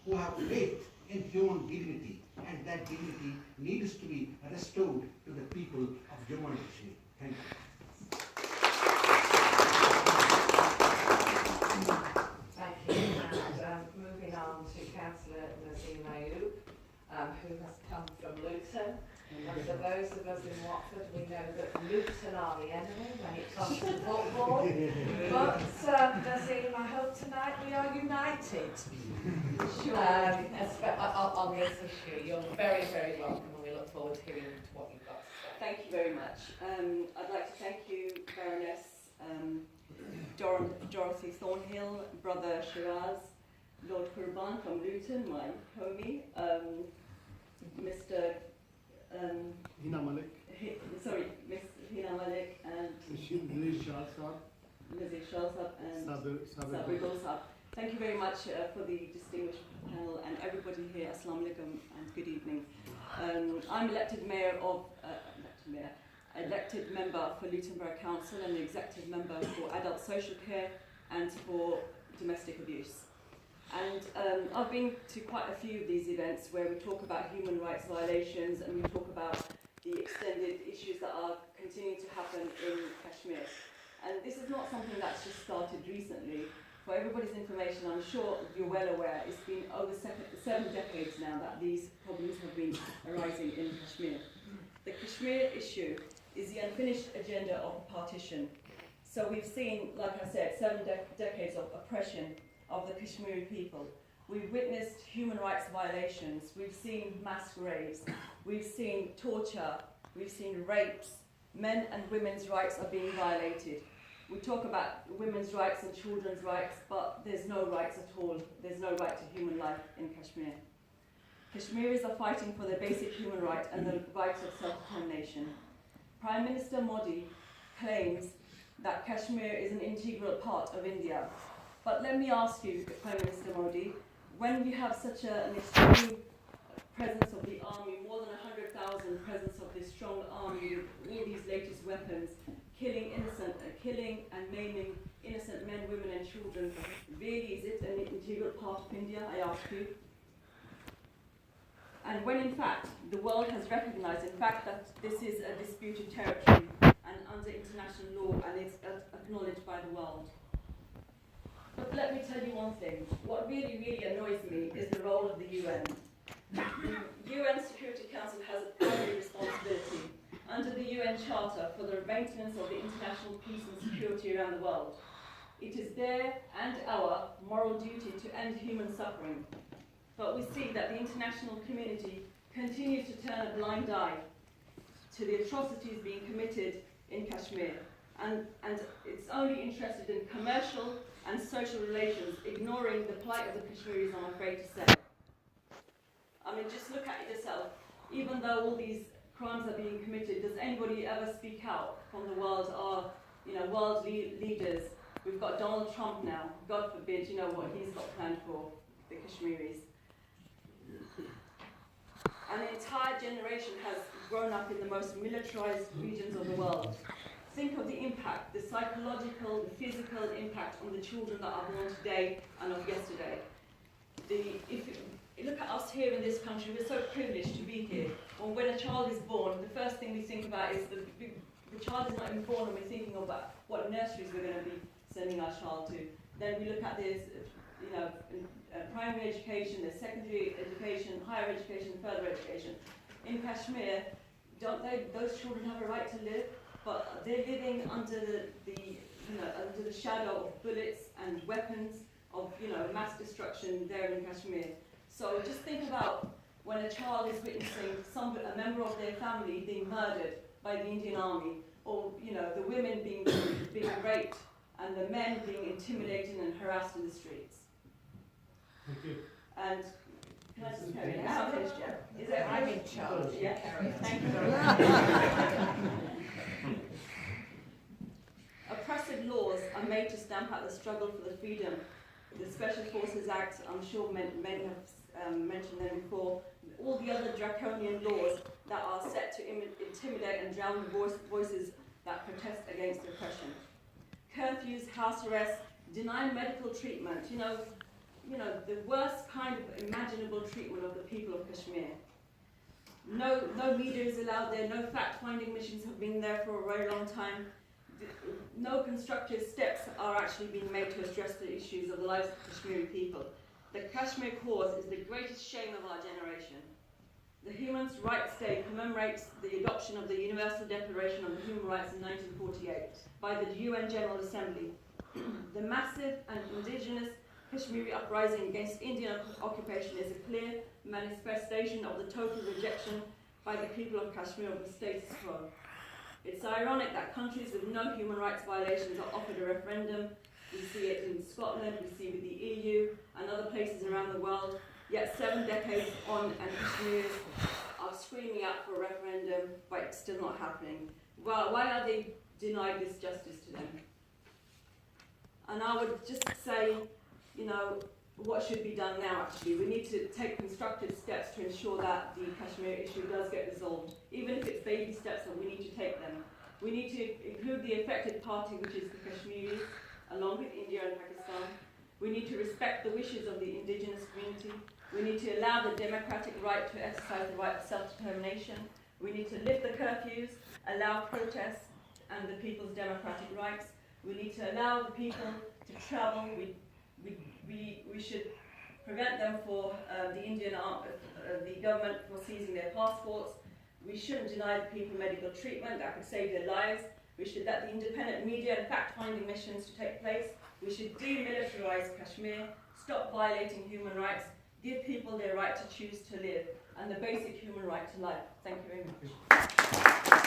who have faith in human dignity, and that dignity needs to be restored to the people of Jammu and Kashmir. Thank you. Thank you. And moving on to Councillor Naseem Ayub, who has come from Luton. And for those of us in Watford, we know that Luton are the enemy when it comes to football. But Naseem, I hope tonight we are united on this issue. You're very, very welcome, and we look forward to hearing what you've got to say. Thank you very much. I'd like to thank you, Baroness Dorothy Thornhill, Brother Shiraz, Lord Qurban from Luton, my homie, Mr. Hina Malik, Miss Hina Malik, and Liz Shah Saab, Lizzie Shalsab, and Sabri Gulsab. Thank you very much for the distinguished panel and everybody here. Assalamu alaikum and good evening. I'm elected member for Luton Borough Council and the executive member for adult social care and for domestic abuse. And I've been to quite a few of these events where we talk about human rights violations and we talk about the extended issues that are continuing to happen in Kashmir. And this is not something that's just started recently. For everybody's information, I'm sure you're well aware, it's been over 7 decades now that these problems have been arising in Kashmir. The Kashmir issue is the unfinished agenda of partition. So we've seen, like I said, 7 decades of oppression of the Kashmiri people. We've witnessed human rights violations, we've seen mass graves, we've seen torture, we've seen rapes, men and women's rights are being violated. We talk about women's rights and children's rights, but there's no rights at all. There's no right to human life in Kashmir. Kashmiris are fighting for their basic human right and the right of self-determination. Prime Minister Modi claims that Kashmir is an integral part of India. But let me ask you, Prime Minister Modi, when we have such an extreme presence of the army, more than 100,000 presence of this strong army with all these latest weapons, killing and maiming innocent men, women and children, really is it an integral part of India, I ask you? And when in fact the world has recognized in fact that this is a disputed territory and under international law and it's acknowledged by the world. But let me tell you one thing, what really, really annoys me is the role of the UN. The UN Security Council has a primary responsibility under the UN Charter for the maintenance of the international peace and security around the world. It is their and our moral duty to end human suffering. But we see that the international community continues to turn a blind eye to the atrocities being committed in Kashmir. And it's only interested in commercial and social relations, ignoring the plight of the Kashmiris, I'm afraid to say. I mean, just look at it yourself. Even though all these crimes are being committed, does anybody ever speak out from the world? Our, world leaders. We've got Donald Trump now. God forbid, what he's got planned for the Kashmiris. An entire generation has grown up in the most militarized regions of the world. Think of the impact, the psychological, the physical impact on the children that are born today and of yesterday. If you look at us here in this country, we're so privileged to be here. When a child is born, the first thing we think about is the child is not even born and we're thinking about what nurseries we're going to be sending our child to. Then we look at this, primary education, the secondary education, higher education, further education. In Kashmir, those children have a right to live, but they're living under the shadow of bullets and weapons of mass destruction there in Kashmir. So just think about when a child is witnessing a member of their family being murdered by the Indian Army, or the women being raped, and the men being intimidated and harassed in the streets. Thank you. And can I just carry on? Is it I'm in charge. Yeah. Carry on. Thank you very much. Oppressive laws are made to stamp out the struggle for the freedom. The Special Forces Act, I'm sure many have mentioned them before. All the other draconian laws that are set to intimidate and drown the voices that protest against oppression. Curfews, house arrests, denying medical treatment. the worst kind of imaginable treatment of the people of Kashmir. No media is allowed there, no fact-finding missions have been there for a very long time. No constructive steps are actually being made to address the issues of the lives of Kashmiri people. The Kashmir cause is the greatest shame of our generation. The Human Rights Day commemorates the adoption of the Universal Declaration on Human Rights in 1948 by the UN General Assembly. The massive and indigenous Kashmiri uprising against Indian occupation is a clear manifestation of the total rejection by the people of Kashmir of the status quo. It's ironic that countries with no human rights violations are offered a referendum. We see it in Scotland, we see it with the EU and other places around the world, yet 7 decades on and Kashmiris are screaming out for a referendum, but it's still not happening. Well, why are they denied this justice to them? And I would just say, what should be done now actually? We need to take constructive steps to ensure that the Kashmir issue does get resolved. Even if it's baby steps, we need to take them. We need to include the affected party, which is the Kashmiris, along with India and Pakistan. We need to respect the wishes of the indigenous community. We need to allow the democratic right to exercise the right of self-determination. We need to lift the curfews, allow protests and the people's democratic rights. We need to allow the people to travel. We should prevent them for the government for seizing their passports. We shouldn't deny the people medical treatment that could save their lives. We should let the independent media and fact-finding missions to take place. We should demilitarize Kashmir, stop violating human rights, give people their right to choose to live, and the basic human right to life. Thank you very much.